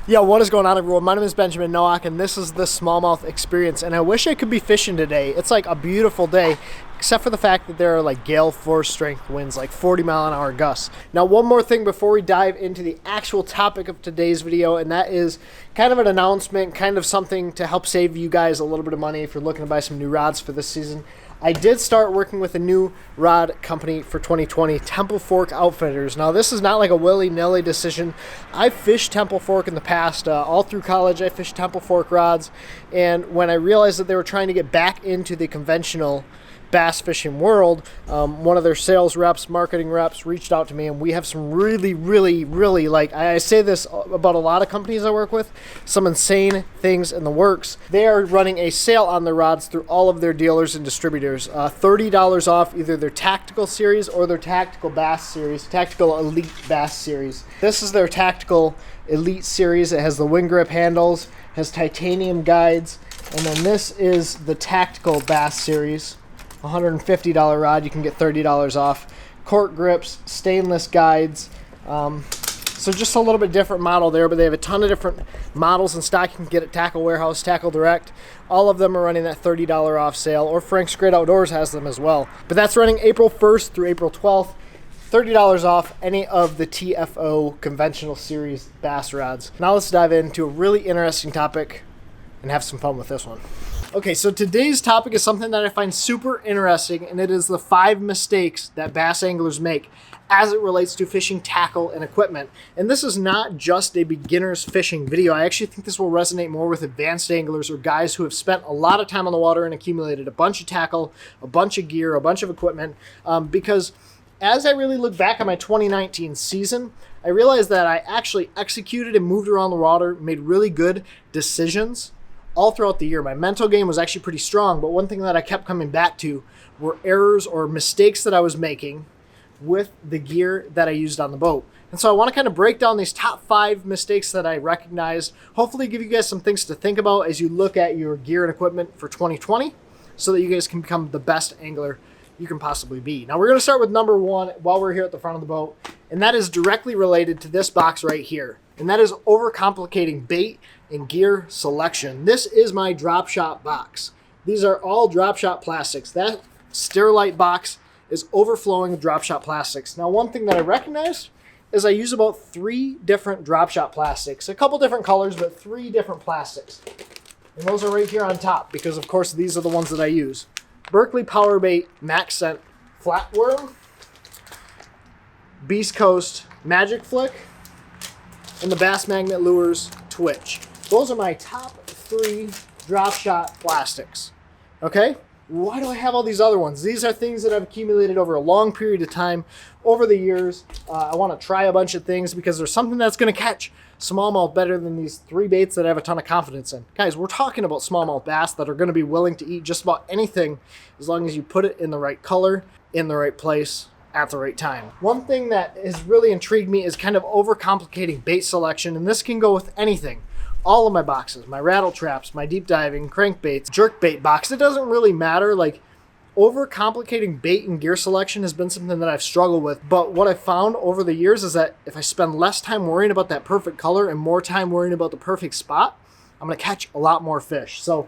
Yo, what is going on, everyone? My name is Benjamin Nowak, and this is the Smallmouth experience. And I wish I could be fishing today. It's like a beautiful day, except for the fact that there are like gale force strength winds, like 40-mile-an-hour gusts. Now, one more thing before we dive into the actual topic of today's video, and that is kind of an announcement, kind of something to help save you guys a little bit of money if you're looking to buy some new rods for this season. I did start working with a new rod company for 2020, Temple Fork Outfitters. Now, this is not like a willy-nilly decision. I've fished Temple Fork in the past. All through college, I fished Temple Fork rods. And when I realized that they were trying to get back into the conventional bass fishing world, one of their sales reps, marketing reps reached out to me, and we have some really, like, I say this about a lot of companies I work with, some insane things in the works. They are running a sale on their rods through all of their dealers and distributors. $30 off either their tactical series or their tactical bass series, tactical elite bass series. This is their tactical elite series. It has the wing grip handles, has titanium guides, and then this is the tactical bass series. $150 rod, you can get $30 off. Cork grips, stainless guides. So just a little bit different model there, but they have a ton of different models in stock. You can get at Tackle Warehouse, Tackle Direct. All of them are running that $30 off sale, or Frank's Great Outdoors has them as well. But that's running April 1st through April 12th. $30 off any of the TFO conventional series bass rods. Now let's dive into a really interesting topic and have some fun with this one. Okay, so today's topic is something that I find super interesting, and it is the 5 mistakes that bass anglers make as it relates to fishing tackle and equipment. And this is not just a beginner's fishing video. I actually think this will resonate more with advanced anglers or guys who have spent a lot of time on the water and accumulated a bunch of tackle, a bunch of gear, a bunch of equipment, because as I really look back on my 2019 season, I realized that I actually executed and moved around the water, made really good decisions all throughout the year. My mental game was actually pretty strong, but one thing that I kept coming back to were errors or mistakes that I was making with the gear that I used on the boat. And so I want to kind of break down these top 5 mistakes that I recognized, hopefully give you guys some things to think about as you look at your gear and equipment for 2020 so that you guys can become the best angler you can possibly be. Now we're going to start with number 1 while we're here at the front of the boat, and that is directly related to this box right here, and that is overcomplicating bait and gear selection. This is my drop shot box. These are all drop shot plastics. That Sterilite box is overflowing with drop shot plastics. Now, one thing that I recognized is I use about 3 different drop shot plastics, a couple different colors, but 3 different plastics. And those are right here on top because, of course, these are the ones that I use. Berkley Power Bait Max Scent Flatworm, Beast Coast Magic Flick, and the Bass Magnet Lures Twitch. Those are my top 3 drop shot plastics. Okay? Why do I have all these other ones? These are things that I've accumulated over a long period of time, over the years. I want to try a bunch of things because there's something that's going to catch smallmouth better than these 3 baits that I have a ton of confidence in. Guys, we're talking about smallmouth bass that are going to be willing to eat just about anything as long as you put it in the right color, in the right place, at the right time. One thing that has really intrigued me is kind of overcomplicating bait selection, and this can go with anything. All of my boxes, my rattle traps, my deep diving, crankbaits, jerk bait box, it doesn't really matter. Like, overcomplicating bait and gear selection has been something that I've struggled with. But what I've found over the years is that if I spend less time worrying about that perfect color and more time worrying about the perfect spot, I'm going to catch a lot more fish. So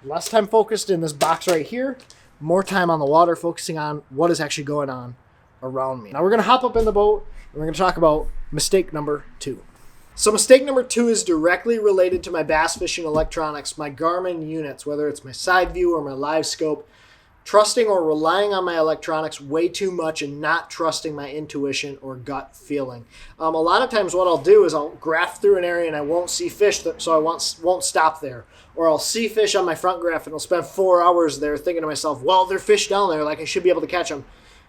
less time focused in this box right here, more time on the water focusing on what is actually going on around me. Now we're going to hop up in the boat and we're going to talk about mistake number 2. So mistake number 2 is directly related to my bass fishing electronics, my GARMIN units, whether it's my side view or my live scope. Trusting or relying on my electronics way too much and not trusting my intuition or gut feeling. A lot of times what I'll do is I'll graph through an area and I won't see fish, so I won't stop there. Or I'll see fish on my front graph and I'll spend 4 hours there thinking to myself, well, there are fish down there, like I should be able to catch them.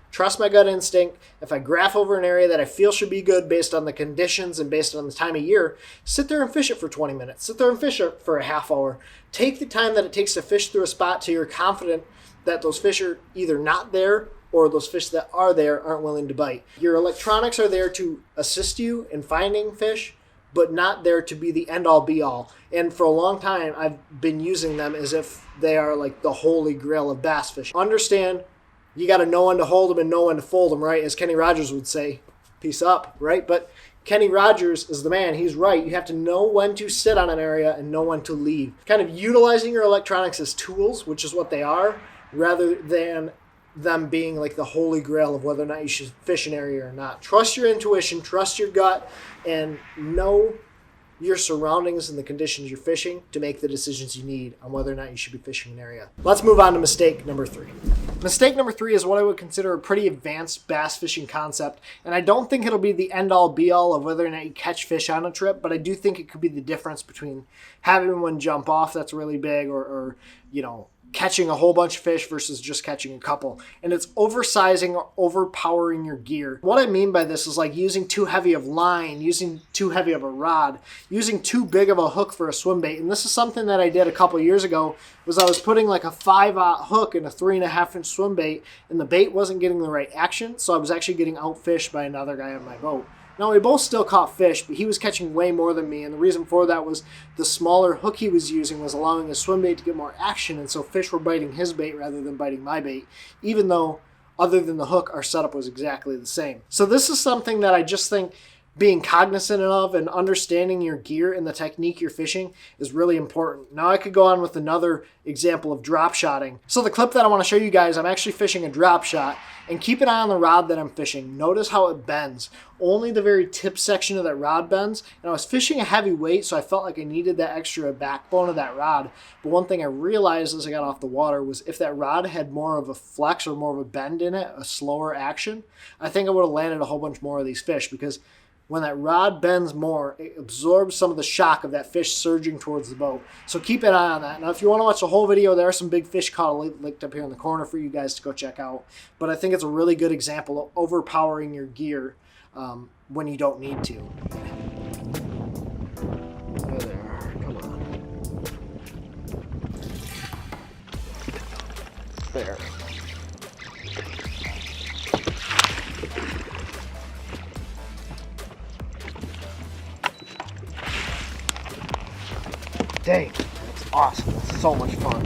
Trust my gut instinct. If I graph over an area that I feel should be good based on the conditions and based on the time of year, sit there and fish it for 20 minutes. Sit there and fish it for a half hour. Take the time that it takes to fish through a spot till you're confident that those fish are either not there or those fish that are there aren't willing to bite. Your electronics are there to assist you in finding fish, but not there to be the end-all be-all. And for a long time, I've been using them as if they are like the holy grail of bass fishing. Understand, you got to know when to hold them and know when to fold them, right? As Kenny Rogers would say, peace up, right? But Kenny Rogers is the man. He's right. You have to know when to sit on an area and know when to leave. Kind of utilizing your electronics as tools, which is what they are, rather than them being like the holy grail of whether or not you should fish an area or not. Trust your intuition, trust your gut, and know your surroundings and the conditions you're fishing to make the decisions you need on whether or not you should be fishing an area. Let's move on to mistake number 3. Mistake number 3 is what I would consider a pretty advanced bass fishing concept, and I don't think it'll be the end-all be-all of whether or not you catch fish on a trip, but I do think it could be the difference between having one jump off that's really big or catching a whole bunch of fish versus just catching a couple. And it's oversizing or overpowering your gear. What I mean by this is like using too heavy of line, using too heavy of a rod, using too big of a hook for a swim bait. And this is something that I did a couple years ago, was I was putting like a 5/0 hook in a 3.5-inch swim bait, and the bait wasn't getting the right action, so I was actually getting outfished by another guy on my boat. Now, we both still caught fish, but he was catching way more than me, and the reason for that was the smaller hook he was using was allowing his swim bait to get more action, and so fish were biting his bait rather than biting my bait, even though, other than the hook, our setup was exactly the same. So this is something that I just think being cognizant of and understanding your gear and the technique you're fishing is really important. Now I could go on with another example of drop shotting. So the clip that I want to show you guys, I'm actually fishing a drop shot, and keep an eye on the rod that I'm fishing. Notice how it bends. Only the very tip section of that rod bends, and I was fishing a heavy weight, so I felt like I needed that extra backbone of that rod. But one thing I realized as I got off the water was if that rod had more of a flex or more of a bend in it, a slower action, I think I would have landed a whole bunch more of these fish, because when that rod bends more, it absorbs some of the shock of that fish surging towards the boat. So keep an eye on that. Now, if you want to watch the whole video, there are some big fish caught linked up here in the corner for you guys to go check out. But I think it's a really good example of overpowering your gear when you don't need to. There, come on. There. Dang, that's awesome. That's so much fun.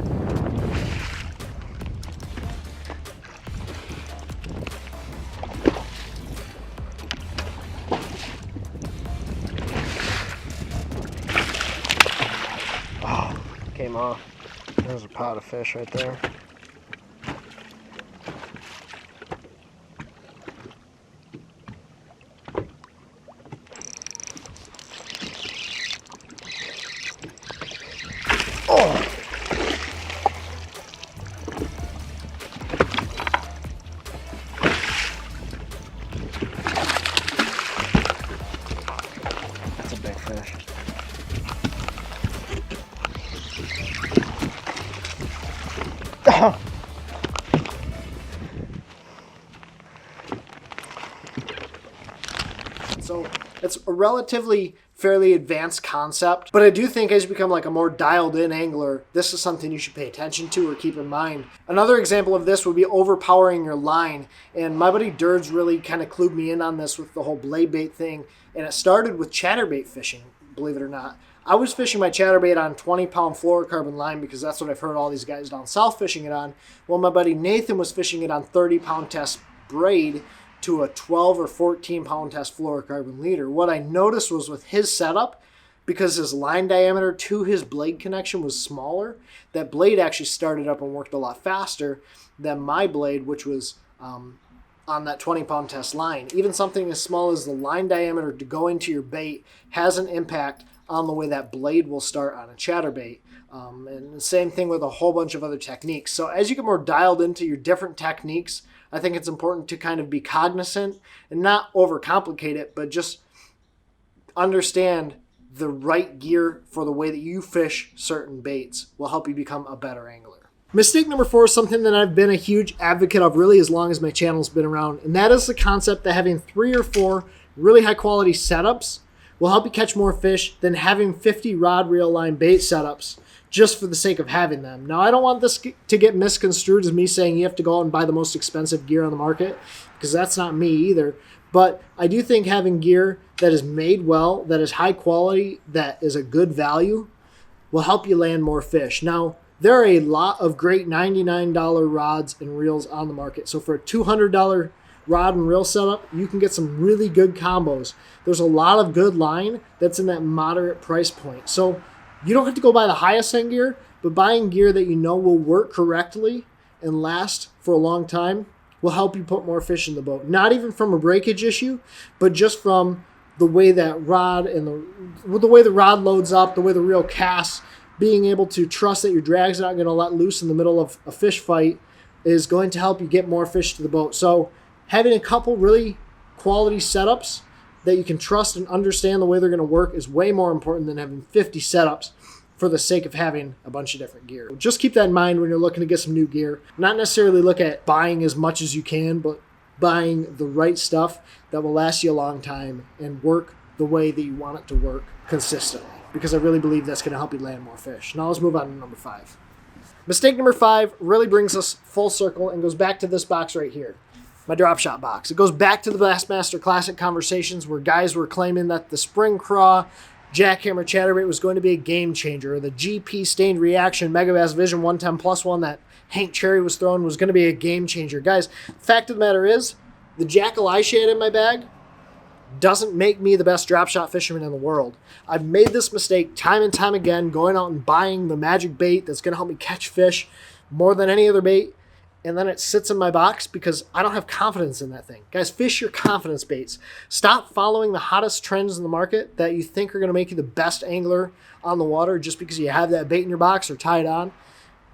Oh, came off. There's a pot of fish right there. That's a big fish. So it's a relatively fairly advanced concept, but I do think as you become like a more dialed in angler, this is something you should pay attention to or keep in mind. Another example of this would be overpowering your line, and my buddy Dirge really kind of clued me in on this with the whole blade bait thing, and it started with chatterbait fishing, believe it or not. I was fishing my chatterbait on 20-pound fluorocarbon line because that's what I've heard all these guys down south fishing it on, while my buddy Nathan was fishing it on 30-pound test braid to a 12 or 14-pound test fluorocarbon leader. What I noticed was with his setup, because his line diameter to his blade connection was smaller, that blade actually started up and worked a lot faster than my blade, which was on that 20-pound test line. Even something as small as the line diameter to go into your bait has an impact on the way that blade will start on a chatterbait. And the same thing with a whole bunch of other techniques. So as you get more dialed into your different techniques, I think it's important to kind of be cognizant and not overcomplicate it, but just understand the right gear for the way that you fish certain baits will help you become a better angler. Mistake number 4 is something that I've been a huge advocate of really as long as my channel's been around, and that is the concept that having 3 or 4 really high quality setups will help you catch more fish than having 50 rod reel line bait setups just for the sake of having them. Now, I don't want this to get misconstrued as me saying you have to go out and buy the most expensive gear on the market, because that's not me either. But I do think having gear that is made well, that is high quality, that is a good value, will help you land more fish. Now, there are a lot of great $99 rods and reels on the market. So for a $200 rod and reel setup, you can get some really good combos. There's a lot of good line that's in that moderate price point. So you don't have to go buy the highest end gear, but buying gear that you know will work correctly and last for a long time will help you put more fish in the boat. Not even from a breakage issue, but just from the way that rod and the way the rod loads up, the way the reel casts, being able to trust that your drag's not going to let loose in the middle of a fish fight is going to help you get more fish to the boat. So having a couple really quality setups that you can trust and understand the way they're going to work is way more important than having 50 setups for the sake of having a bunch of different gear. Just keep that in mind when you're looking to get some new gear. Not necessarily look at buying as much as you can, but buying the right stuff that will last you a long time and work the way that you want it to work consistently, because I really believe that's going to help you land more fish. Now let's move on to number 5. Mistake number 5 really brings us full circle and goes back to this box right here, my drop shot box. It goes back to the Bassmaster Classic conversations where guys were claiming that the spring craw jackhammer chatterbait was going to be a game changer. The GP stained reaction Megabass Vision 110 plus one that Hank Cherry was throwing was going to be a game changer. Guys, fact of the matter is, the Jackal I shade in my bag doesn't make me the best drop shot fisherman in the world. I've made this mistake time and time again, going out and buying the magic bait that's going to help me catch fish more than any other bait, and then it sits in my box because I don't have confidence in that thing. Guys, fish your confidence baits. Stop following the hottest trends in the market that you think are going to make you the best angler on the water just because you have that bait in your box or tied on.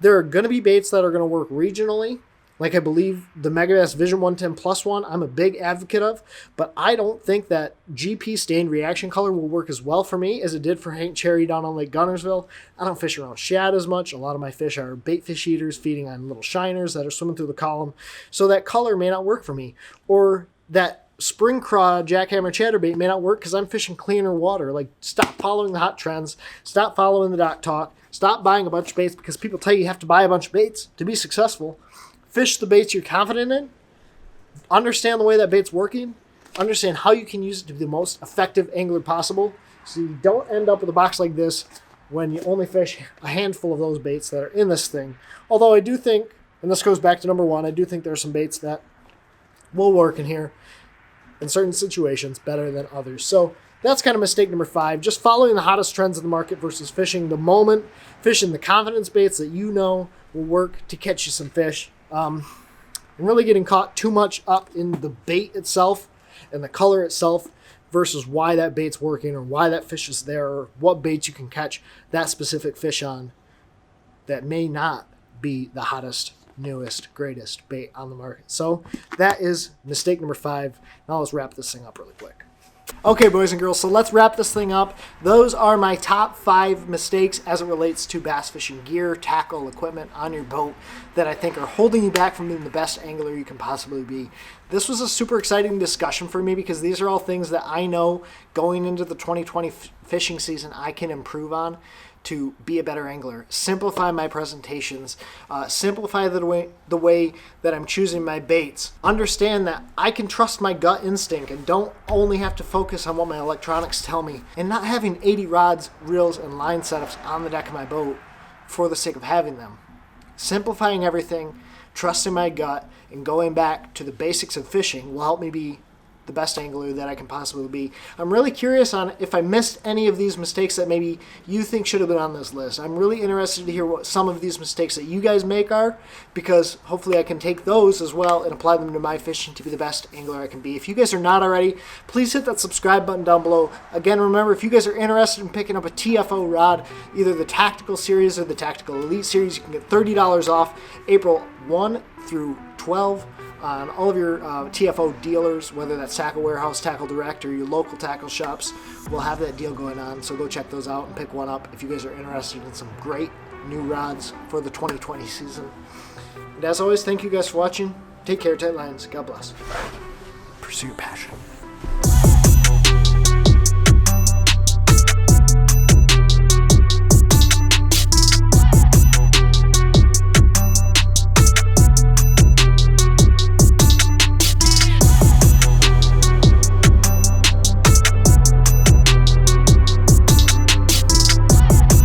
There are going to be baits that are going to work regionally, like I believe the Megabass Vision 110 plus one I'm a big advocate of, but I don't think that GP stained reaction color will work as well for me as it did for Hank Cherry down on Lake Gunnersville. I don't fish around shad as much. A lot of my fish are bait fish eaters feeding on little shiners that are swimming through the column, so that color may not work for me. Or that spring craw jackhammer chatterbait may not work because I'm fishing cleaner water. Like, stop following the hot trends. Stop following the dock talk. Stop buying a bunch of baits because people tell you have to buy a bunch of baits to be successful. Fish the baits you're confident in. Understand the way that bait's working. Understand how you can use it to be the most effective angler possible so you don't end up with a box like this when you only fish a handful of those baits that are in this thing. Although I do think, and this goes back to number 1, I do think there are some baits that will work in here in certain situations better than others. So that's kind of mistake number 5. Just following the hottest trends in the market versus fishing the moment, fishing the confidence baits that you know will work to catch you some fish. And really getting caught too much up in the bait itself and the color itself versus why that bait's working or why that fish is there or what baits you can catch that specific fish on that may not be the hottest, newest, greatest bait on the market. So that is mistake number 5. Now let's wrap this thing up really quick. Okay, boys and girls, so let's wrap this thing up. Those are my top 5 mistakes as it relates to bass fishing gear, tackle, equipment on your boat that I think are holding you back from being the best angler you can possibly be. This was a super exciting discussion for me because these are all things that I know going into the 2020 fishing season I can improve on to be a better angler. Simplify my presentations, simplify the way that I'm choosing my baits. Understand that I can trust my gut instinct and don't only have to focus on what my electronics tell me. And not having 80 rods, reels, and line setups on the deck of my boat for the sake of having them. Simplifying everything, trusting my gut, and going back to the basics of fishing will help me be the best angler that I can possibly be. I'm really curious on if I missed any of these mistakes that maybe you think should have been on this list. I'm really interested to hear what some of these mistakes that you guys make are, because hopefully I can take those as well and apply them to my fishing to be the best angler I can be. If you guys are not already, please hit that subscribe button down below. Again, remember, if you guys are interested in picking up a TFO rod, either the Tactical Series or the Tactical Elite Series, you can get $30 off April 1 through 12 on all of your TFO dealers, whether that's Tackle Warehouse, Tackle Direct, or your local tackle shops. We'll have that deal going on, so go check those out and pick one up if you guys are interested in some great new rods for the 2020 season. And as always, thank you guys for watching. Take care, tight lines. God bless. Pursue your passion.